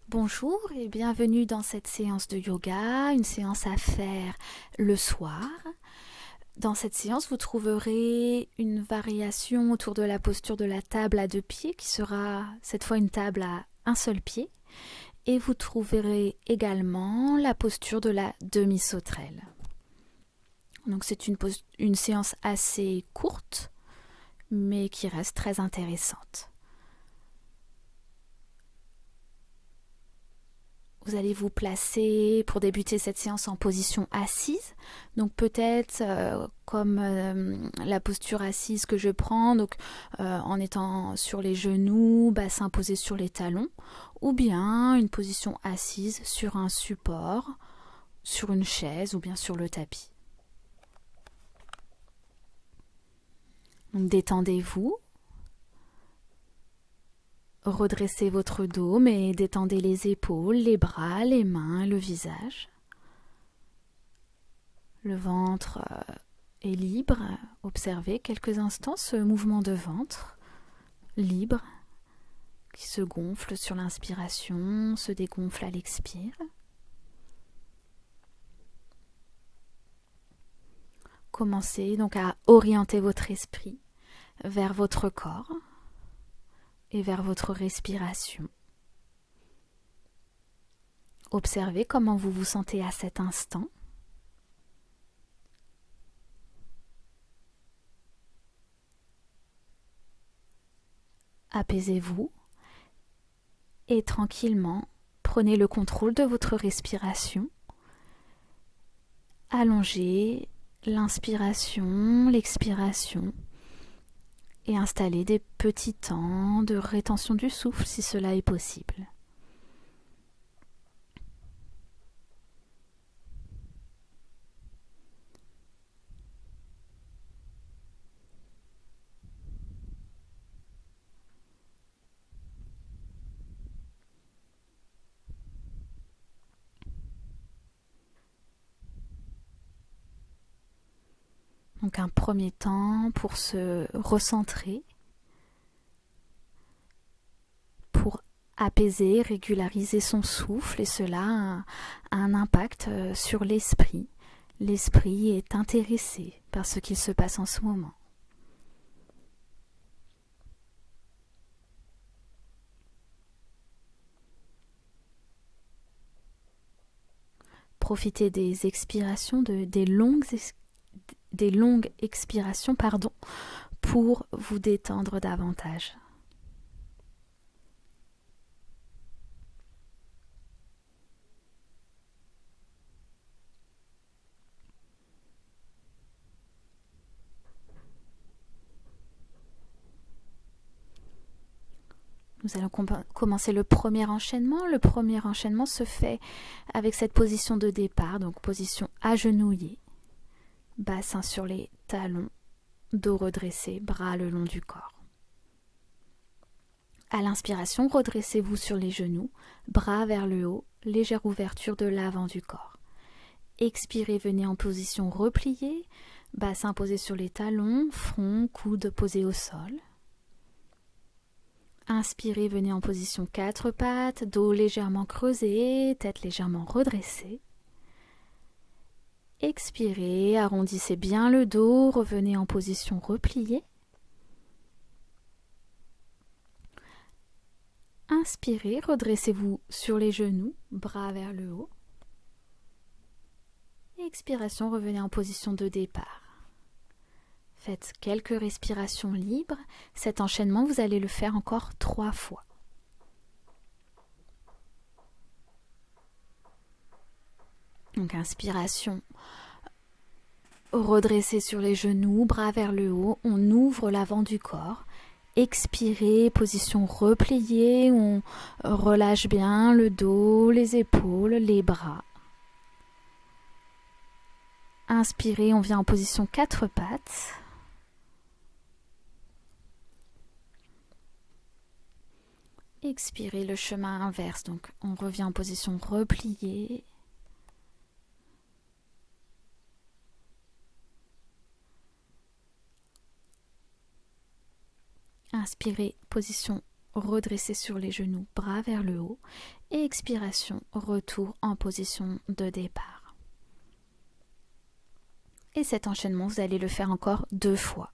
Bonjour et bienvenue dans cette séance de yoga, une séance à faire le soir. Dans cette séance, vous trouverez une variation autour de la posture de la table à deux pieds qui sera cette fois une table à un seul pied. Et vous trouverez également la posture de la demi-sauterelle. Donc c'est une séance assez courte mais qui reste très intéressante. Vous allez vous placer pour débuter cette séance en position assise. Donc peut-être comme la posture assise que je prends, donc en étant sur les genoux, bassin posé sur les talons, ou bien une position assise sur un support, sur une chaise ou bien sur le tapis. Donc détendez-vous. Redressez votre dos, mais détendez les épaules, les bras, les mains, le visage. Le ventre est libre. Observez quelques instants ce mouvement de ventre libre qui se gonfle sur l'inspiration, se dégonfle à l'expire. Commencez donc à orienter votre esprit vers votre corps et vers votre respiration. Observez comment vous vous sentez à cet instant. Apaisez-vous et tranquillement prenez le contrôle de votre respiration. Allongez l'inspiration, l'expiration et installez des petits temps de rétention du souffle si cela est possible. Donc un premier temps pour se recentrer, pour apaiser, régulariser son souffle, et cela a un impact sur l'esprit. L'esprit est intéressé par ce qu'il se passe en ce moment. Profitez des expirations, des longues expirations, pour vous détendre davantage. Nous allons commencer le premier enchaînement. Le premier enchaînement se fait avec cette position de départ, donc position agenouillée, bassin sur les talons, dos redressé, bras le long du corps. À l'inspiration, redressez-vous sur les genoux, bras vers le haut, légère ouverture de l'avant du corps. Expirez, venez en position repliée, bassin posé sur les talons, front, coude posé au sol. Inspirez, venez en position quatre pattes, dos légèrement creusé, tête légèrement redressée. Expirez, arrondissez bien le dos, revenez en position repliée. Inspirez, redressez-vous sur les genoux, bras vers le haut. Expiration, revenez en position de départ. Faites quelques respirations libres. Cet enchaînement, vous allez le faire encore 3 fois. Donc inspiration, redressez sur les genoux, bras vers le haut, on ouvre l'avant du corps. Expirez, position repliée, on relâche bien le dos, les épaules, les bras. Inspirez, on vient en position 4 pattes. Expirez, le chemin inverse, donc on revient en position repliée. Inspirez, position redressez sur les genoux, bras vers le haut. Et expiration, retour en position de départ. Et cet enchaînement, vous allez le faire encore 2 fois.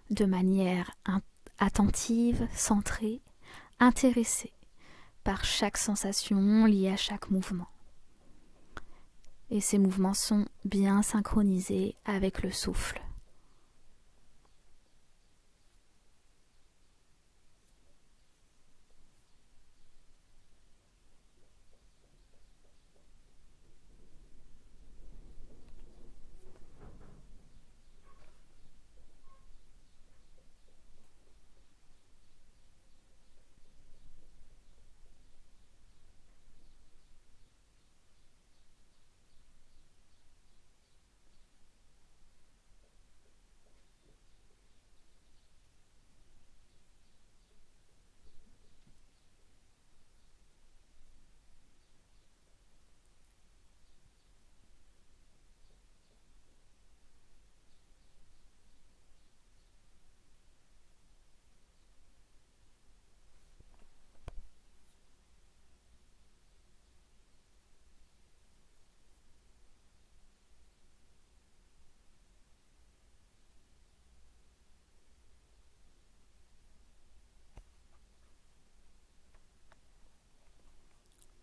De manière attentive, centrée, intéressée par chaque sensation liée à chaque mouvement. Et ces mouvements sont bien synchronisés avec le souffle.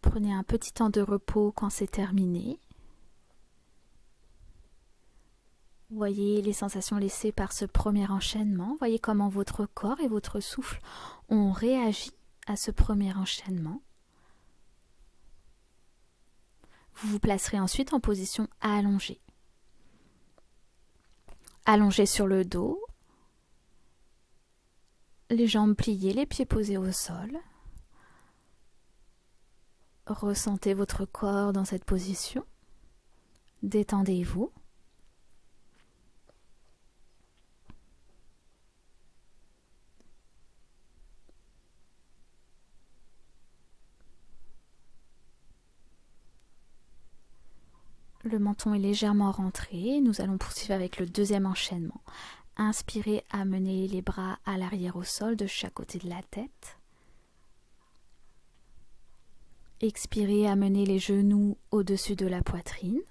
Prenez un petit temps de repos quand c'est terminé. Voyez les sensations laissées par ce premier enchaînement. Voyez comment votre corps et votre souffle ont réagi à ce premier enchaînement. Vous vous placerez ensuite en position allongée. Allongé sur le dos, les jambes pliées, les pieds posés au sol. Ressentez votre corps dans cette position. Détendez-vous. Le menton est légèrement rentré. Nous allons poursuivre avec le deuxième enchaînement. Inspirez, amenez les bras à l'arrière au sol de chaque côté de la tête. Expirez, amenez les genoux au-dessus de la poitrine.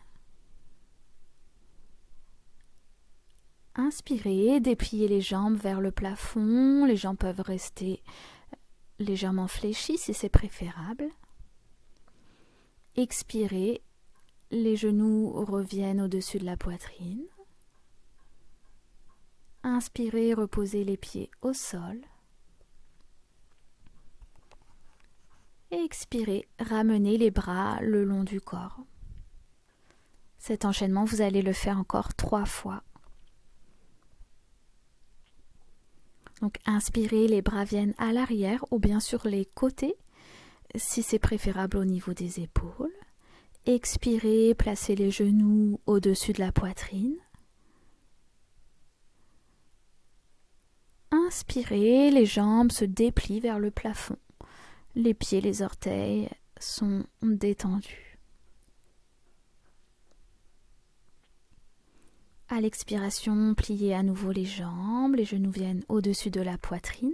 Inspirez, dépliez les jambes vers le plafond. Les jambes peuvent rester légèrement fléchies si c'est préférable. Expirez, les genoux reviennent au-dessus de la poitrine. Inspirez, reposez les pieds au sol. Et expirez, ramenez les bras le long du corps. Cet enchaînement, vous allez le faire encore 3 fois. Donc inspirez, les bras viennent à l'arrière ou bien sur les côtés, si c'est préférable au niveau des épaules. Expirez, placez les genoux au-dessus de la poitrine. Inspirez, les jambes se déplient vers le plafond. Les pieds, les orteils sont détendus. À l'expiration, pliez à nouveau les jambes, les genoux viennent au-dessus de la poitrine.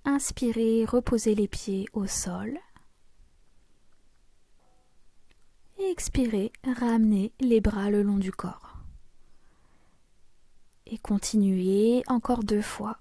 Inspirez, reposez les pieds au sol. Et expirez, ramenez les bras le long du corps. Et continuez encore 2 fois.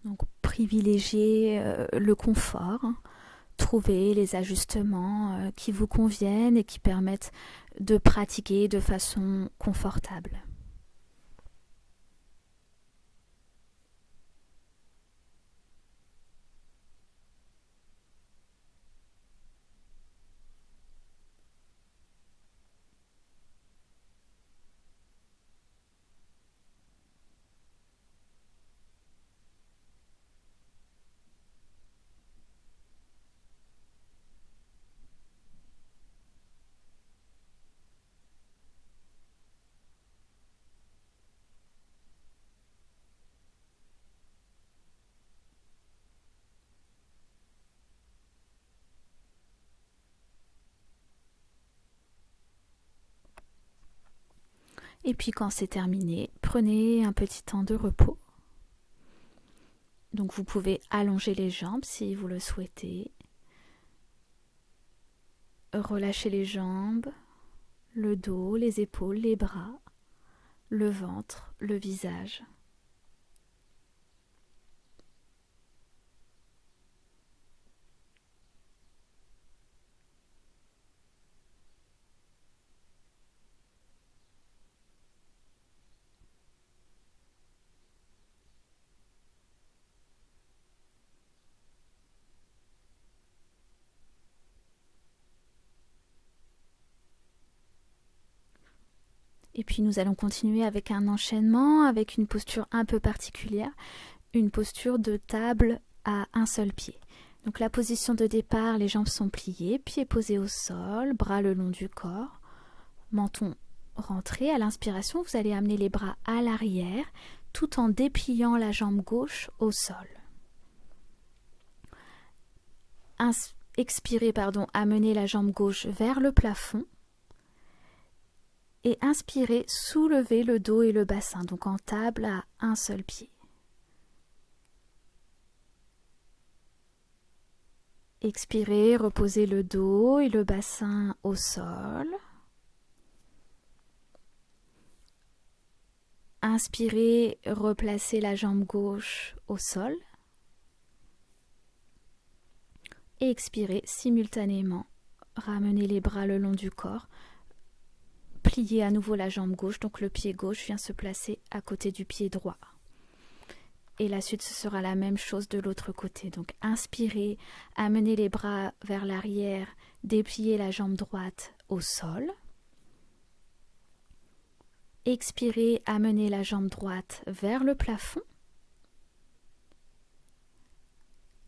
Donc privilégiez le confort, trouvez les ajustements qui vous conviennent et qui permettent de pratiquer de façon confortable. Et puis quand c'est terminé, prenez un petit temps de repos. Donc vous pouvez allonger les jambes si vous le souhaitez. Relâchez les jambes, le dos, les épaules, les bras, le ventre, le visage. Et puis nous allons continuer avec un enchaînement, avec une posture un peu particulière, une posture de table à un seul pied. Donc la position de départ, les jambes sont pliées, pieds posés au sol, bras le long du corps, menton rentré. À l'inspiration, vous allez amener les bras à l'arrière tout en dépliant la jambe gauche au sol. Expirez, amenez la jambe gauche vers le plafond. Et inspirez, soulevez le dos et le bassin, donc en table à un seul pied. Expirez, reposez le dos et le bassin au sol. Inspirez, replacez la jambe gauche au sol. Et expirez simultanément, ramenez les bras le long du corps. Pliez à nouveau la jambe gauche, donc le pied gauche vient se placer à côté du pied droit. Et la suite, ce sera la même chose de l'autre côté. Donc inspirez, amenez les bras vers l'arrière, dépliez la jambe droite au sol. Expirez, amenez la jambe droite vers le plafond.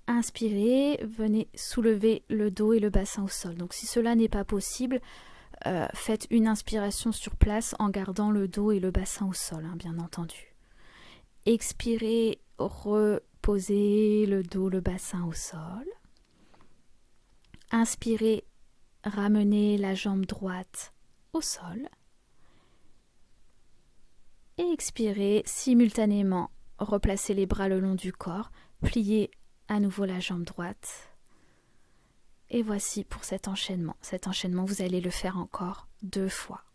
Inspirez, venez soulever le dos et le bassin au sol. Donc si cela n'est pas possible, faites une inspiration sur place en gardant le dos et le bassin au sol, bien entendu. Expirez, reposez le dos, le bassin au sol. Inspirez, ramenez la jambe droite au sol. Et expirez, simultanément, replacez les bras le long du corps, pliez à nouveau la jambe droite. Et voici pour cet enchaînement. Cet enchaînement, vous allez le faire encore 2 fois.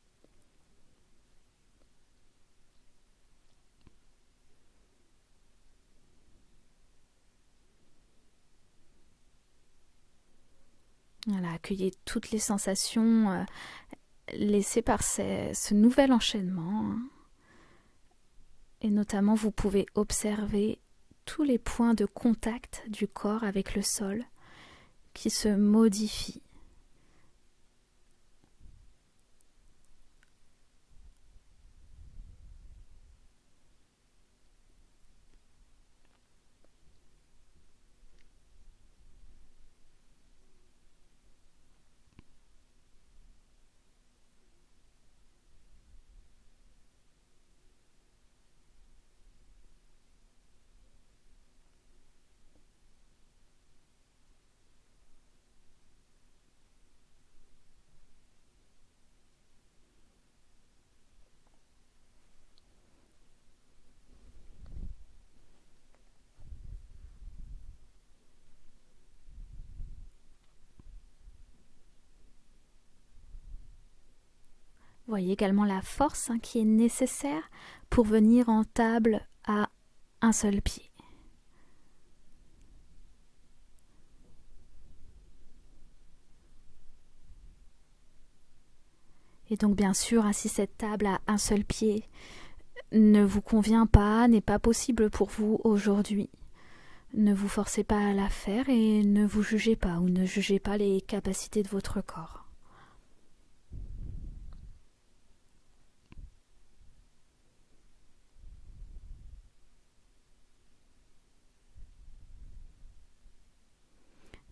Voilà, accueillez toutes les sensations laissées par ce nouvel enchaînement. Et notamment, vous pouvez observer tous les points de contact du corps avec le sol qui se modifient. Voyez également la force qui est nécessaire pour venir en table à un seul pied. Et donc bien sûr, si cette table à un seul pied ne vous convient pas, n'est pas possible pour vous aujourd'hui, ne vous forcez pas à la faire et ne vous jugez pas ou ne jugez pas les capacités de votre corps.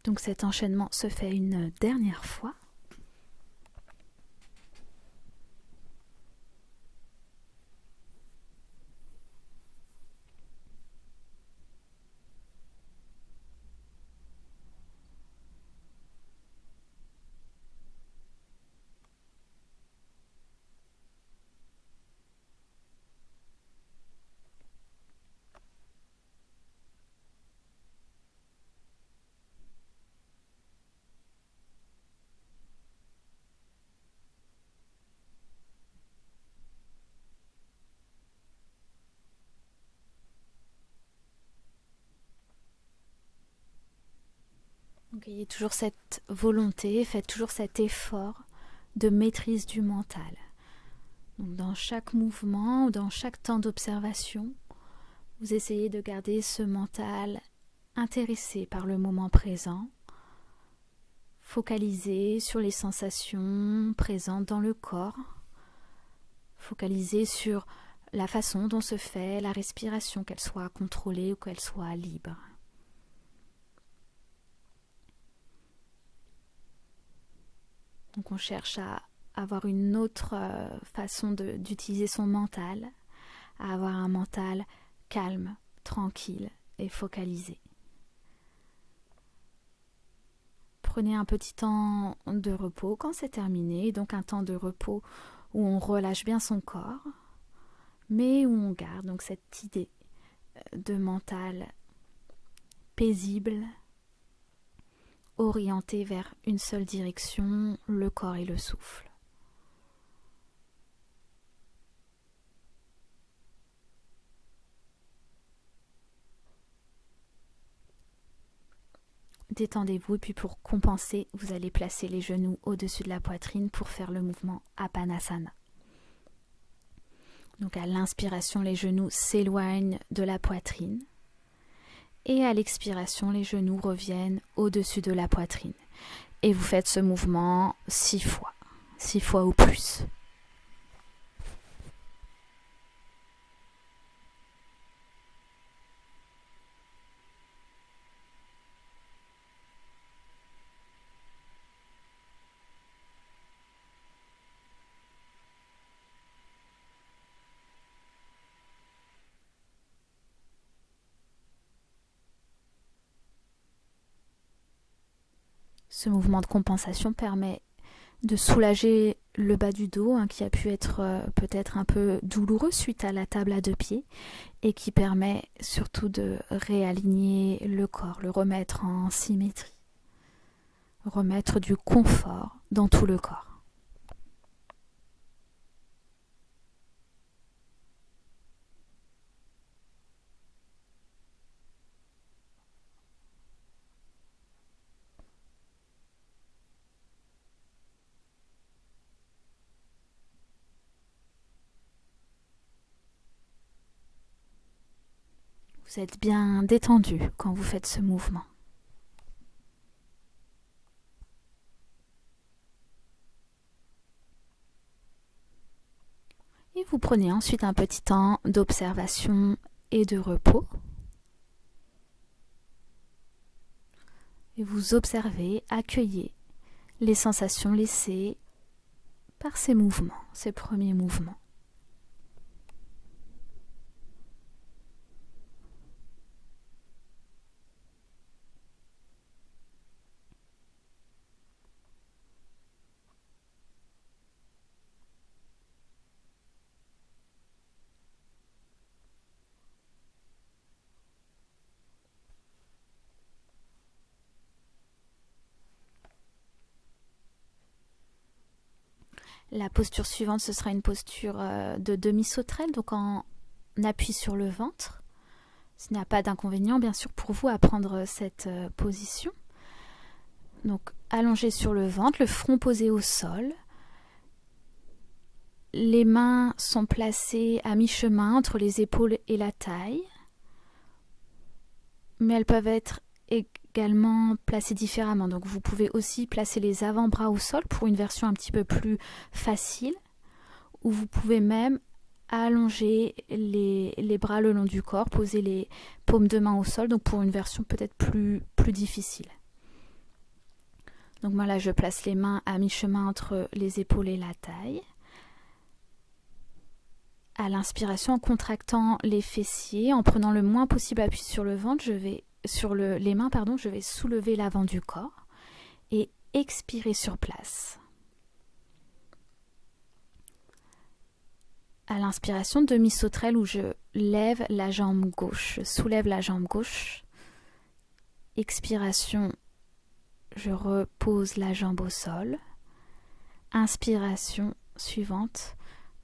Donc cet enchaînement se fait une dernière fois. Donc ayez toujours cette volonté, faites toujours cet effort de maîtrise du mental. Donc dans chaque mouvement ou dans chaque temps d'observation, vous essayez de garder ce mental intéressé par le moment présent, focalisé sur les sensations présentes dans le corps, focalisé sur la façon dont se fait la respiration, qu'elle soit contrôlée ou qu'elle soit libre. Donc on cherche à avoir une autre façon d'utiliser son mental, à avoir un mental calme, tranquille et focalisé. Prenez un petit temps de repos quand c'est terminé, donc un temps de repos où on relâche bien son corps, mais où on garde donc cette idée de mental paisible, orienté vers une seule direction, le corps et le souffle. Détendez-vous et puis pour compenser, vous allez placer les genoux au-dessus de la poitrine pour faire le mouvement Apanasana. Donc à l'inspiration, les genoux s'éloignent de la poitrine. Et à l'expiration, les genoux reviennent au-dessus de la poitrine. Et vous faites ce mouvement 6 fois ou plus. Ce mouvement de compensation permet de soulager le bas du dos qui a pu être peut-être un peu douloureux suite à la table à 2 pieds et qui permet surtout de réaligner le corps, le remettre en symétrie, remettre du confort dans tout le corps. Vous êtes bien détendu quand vous faites ce mouvement. Et vous prenez ensuite un petit temps d'observation et de repos. Et vous observez, accueillez les sensations laissées par ces mouvements, ces premiers mouvements. La posture suivante, ce sera une posture de demi-sauterelle, donc en appui sur le ventre. Ce n'y a pas d'inconvénient, bien sûr, pour vous à prendre cette position. Donc, allongé sur le ventre, le front posé au sol. Les mains sont placées à mi-chemin entre les épaules et la taille. Mais elles peuvent être également placées différemment. Donc vous pouvez aussi placer les avant-bras au sol pour une version un petit peu plus facile. Ou vous pouvez même allonger les bras le long du corps, poser les paumes de main au sol, donc pour une version peut-être plus difficile. Donc moi là je place les mains à mi-chemin entre les épaules et la taille. À l'inspiration, en contractant les fessiers, en prenant le moins possible appui sur le ventre, les mains, je vais soulever l'avant du corps et expirer sur place. À l'inspiration, demi-sauterelle où je lève la jambe gauche, je soulève la jambe gauche. Expiration, je repose la jambe au sol. Inspiration suivante,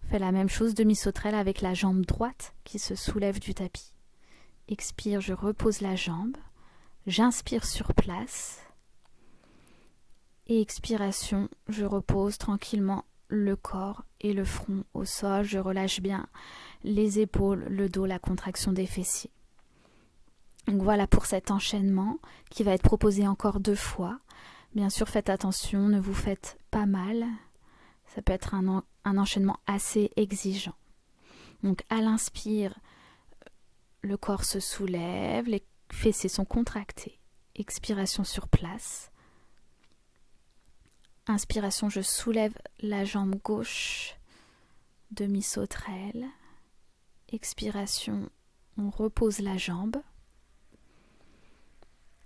fais la même chose, demi-sauterelle avec la jambe droite qui se soulève du tapis. Expire, je repose la jambe. J'inspire sur place. Et expiration, je repose tranquillement le corps et le front au sol. Je relâche bien les épaules, le dos, la contraction des fessiers. Donc voilà pour cet enchaînement qui va être proposé encore 2 fois. Bien sûr, faites attention, ne vous faites pas mal. Ça peut être un enchaînement assez exigeant. Donc à l'inspire, le corps se soulève, les fessiers sont contractés. Expiration sur place. Inspiration, je soulève la jambe gauche, demi-sauterelle. Expiration, on repose la jambe.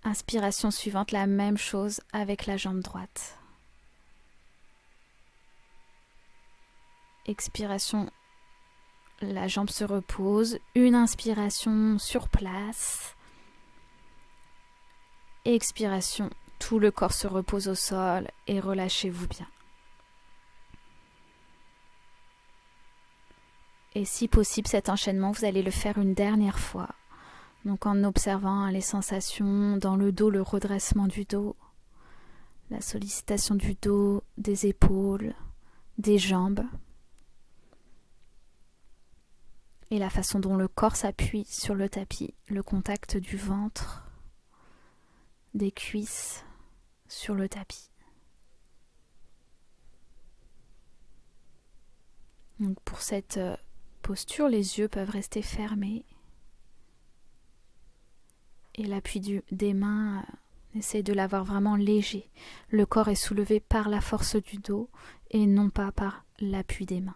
Inspiration suivante, la même chose avec la jambe droite. Expiration, la jambe se repose. Une inspiration sur place. Expiration, tout le corps se repose au sol et relâchez-vous bien. Et si possible, cet enchaînement, vous allez le faire une dernière fois. Donc en observant les sensations dans le dos, le redressement du dos, la sollicitation du dos, des épaules, des jambes. Et la façon dont le corps s'appuie sur le tapis, le contact du ventre, des cuisses sur le tapis. Donc pour cette posture, les yeux peuvent rester fermés. Et l'appui des mains, essayez de l'avoir vraiment léger. Le corps est soulevé par la force du dos et non pas par l'appui des mains.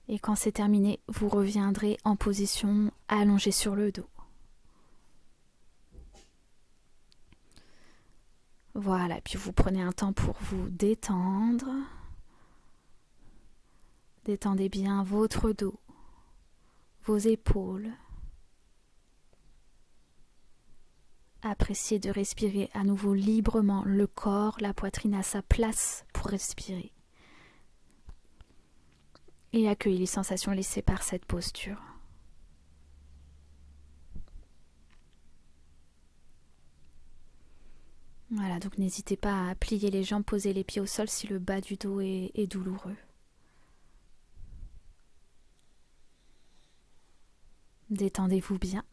Et quand c'est terminé, vous reviendrez en position allongée sur le dos. Voilà, puis vous prenez un temps pour vous détendre. Détendez bien votre dos, vos épaules. Appréciez de respirer à nouveau librement le corps, la poitrine à sa place pour respirer. Et accueillez les sensations laissées par cette posture. Voilà, donc n'hésitez pas à plier les jambes, poser les pieds au sol si le bas du dos est douloureux. Détendez-vous bien.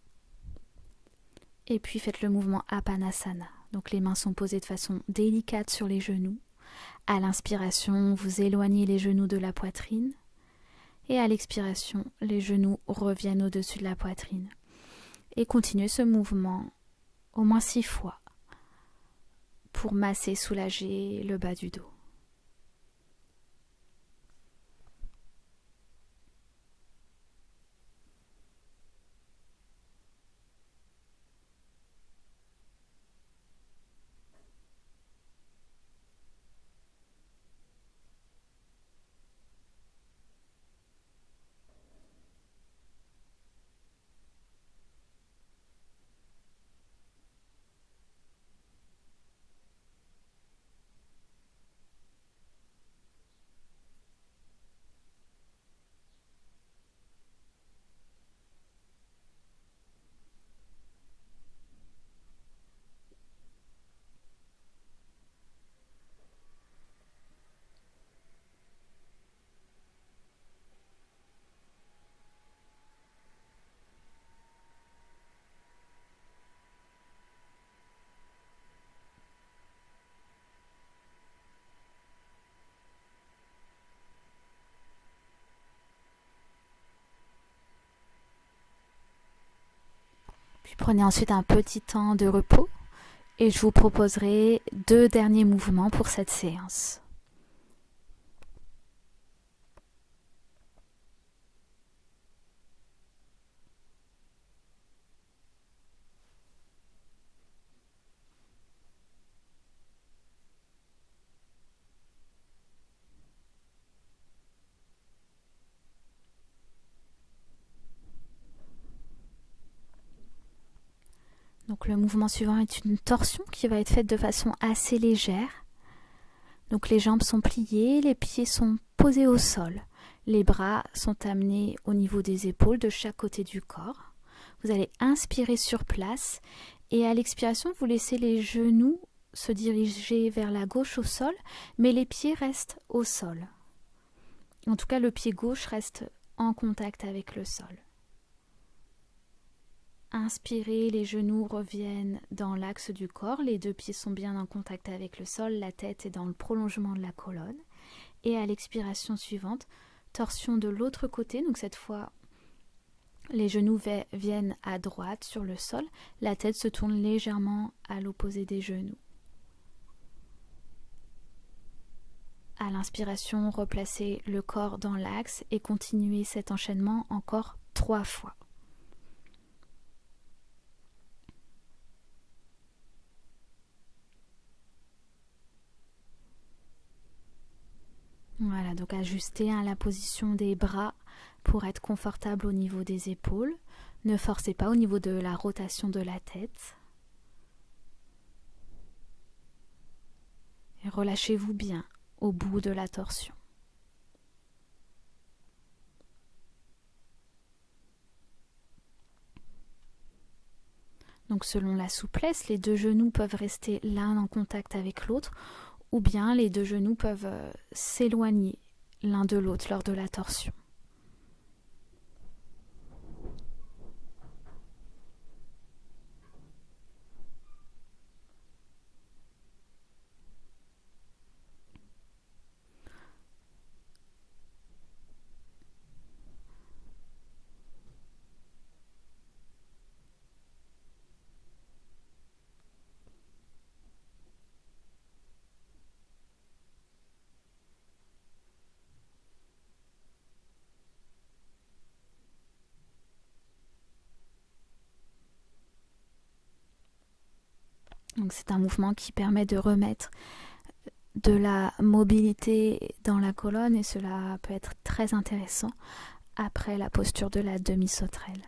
Et puis faites le mouvement Apanasana. Donc les mains sont posées de façon délicate sur les genoux. À l'inspiration, vous éloignez les genoux de la poitrine. Et à l'expiration, les genoux reviennent au-dessus de la poitrine. Et continuez ce mouvement au moins 6 fois pour masser, soulager le bas du dos. Puis prenez ensuite un petit temps de repos et je vous proposerai 2 derniers mouvements pour cette séance. Donc le mouvement suivant est une torsion qui va être faite de façon assez légère. Donc les jambes sont pliées, les pieds sont posés au sol. Les bras sont amenés au niveau des épaules de chaque côté du corps. Vous allez inspirer sur place et à l'expiration, vous laissez les genoux se diriger vers la gauche au sol, mais les pieds restent au sol. En tout cas, le pied gauche reste en contact avec le sol. Inspirez, les genoux reviennent dans l'axe du corps, les deux pieds sont bien en contact avec le sol, la tête est dans le prolongement de la colonne. Et à l'expiration suivante, torsion de l'autre côté, donc cette fois les genoux viennent à droite sur le sol, la tête se tourne légèrement à l'opposé des genoux. À l'inspiration, replacez le corps dans l'axe et continuez cet enchaînement encore 3 fois. Voilà, donc ajustez la position des bras pour être confortable au niveau des épaules. Ne forcez pas au niveau de la rotation de la tête. Et relâchez-vous bien au bout de la torsion. Donc selon la souplesse, les deux genoux peuvent rester l'un en contact avec l'autre, ou bien les deux genoux peuvent s'éloigner l'un de l'autre lors de la torsion. Donc c'est un mouvement qui permet de remettre de la mobilité dans la colonne et cela peut être très intéressant après la posture de la demi-sauterelle.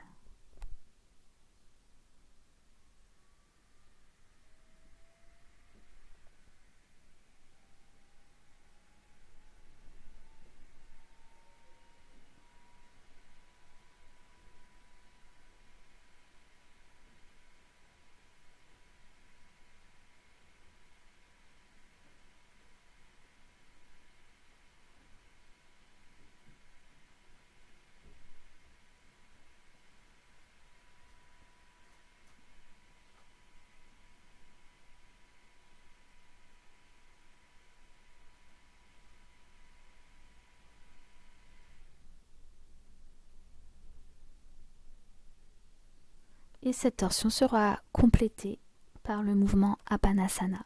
Et cette torsion sera complétée par le mouvement Apanasana.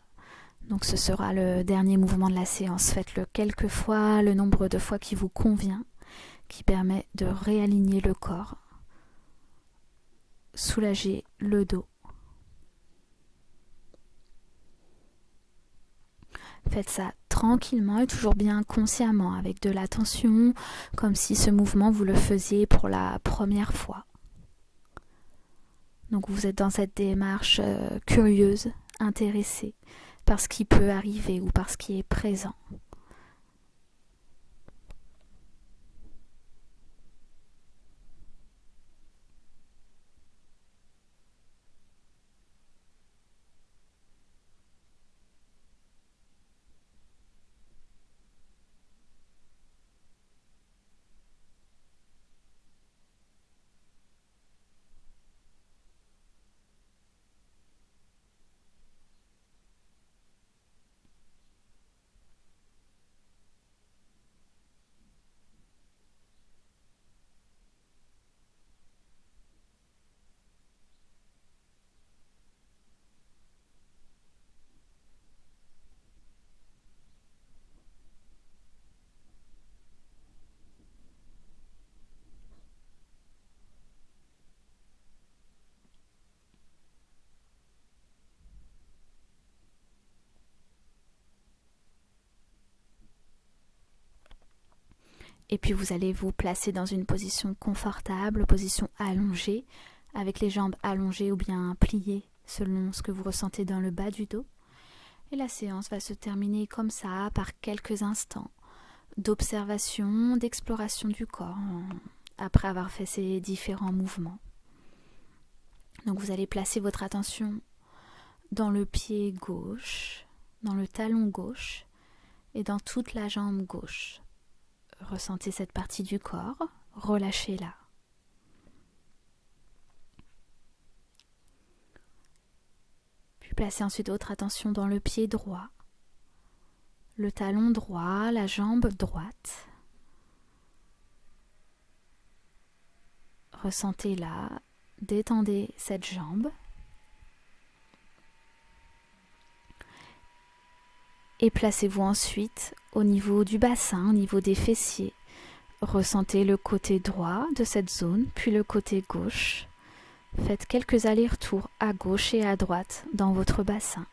Donc ce sera le dernier mouvement de la séance. Faites-le quelques fois, le nombre de fois qui vous convient, qui permet de réaligner le corps, soulager le dos. Faites ça tranquillement et toujours bien consciemment, avec de l'attention, comme si ce mouvement vous le faisiez pour la première fois. Donc vous êtes dans cette démarche curieuse, intéressée par ce qui peut arriver ou par ce qui est présent. Et puis vous allez vous placer dans une position confortable, position allongée, avec les jambes allongées ou bien pliées selon ce que vous ressentez dans le bas du dos. Et la séance va se terminer comme ça par quelques instants d'observation, d'exploration du corps après avoir fait ces différents mouvements. Donc vous allez placer votre attention dans le pied gauche, dans le talon gauche et dans toute la jambe gauche. Ressentez cette partie du corps, relâchez-la. Puis placez ensuite votre attention dans le pied droit, le talon droit, la jambe droite. Ressentez-la, détendez cette jambe. Et placez-vous ensuite au niveau du bassin, au niveau des fessiers. Ressentez le côté droit de cette zone, puis le côté gauche. Faites quelques allers-retours à gauche et à droite dans votre bassin.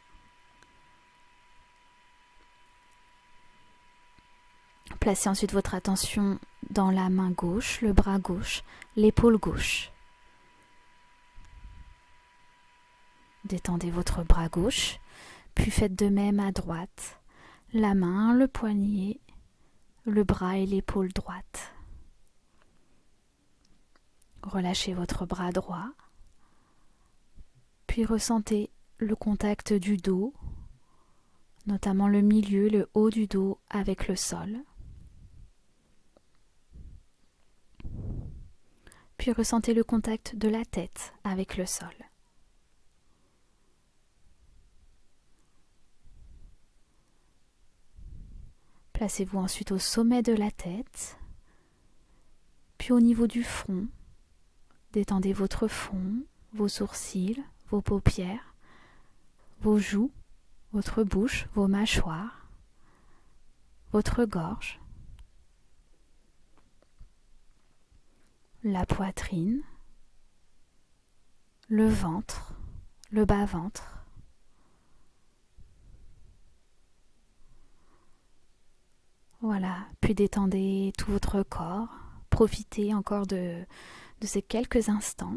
Placez ensuite votre attention dans la main gauche, le bras gauche, l'épaule gauche. Détendez votre bras gauche, puis faites de même à droite. La main, le poignet, le bras et l'épaule droite. Relâchez votre bras droit, puis ressentez le contact du dos, notamment le milieu, le haut du dos avec le sol. Puis ressentez le contact de la tête avec le sol. Placez-vous ensuite au sommet de la tête, puis au niveau du front. Détendez votre front, vos sourcils, vos paupières, vos joues, votre bouche, vos mâchoires, votre gorge, la poitrine, le ventre, le bas-ventre. Voilà, puis détendez tout votre corps. Profitez encore de ces quelques instants.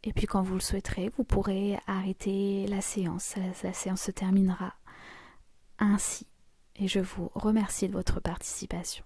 Et puis quand vous le souhaiterez, vous pourrez arrêter la séance. La séance se terminera ainsi. Et je vous remercie de votre participation.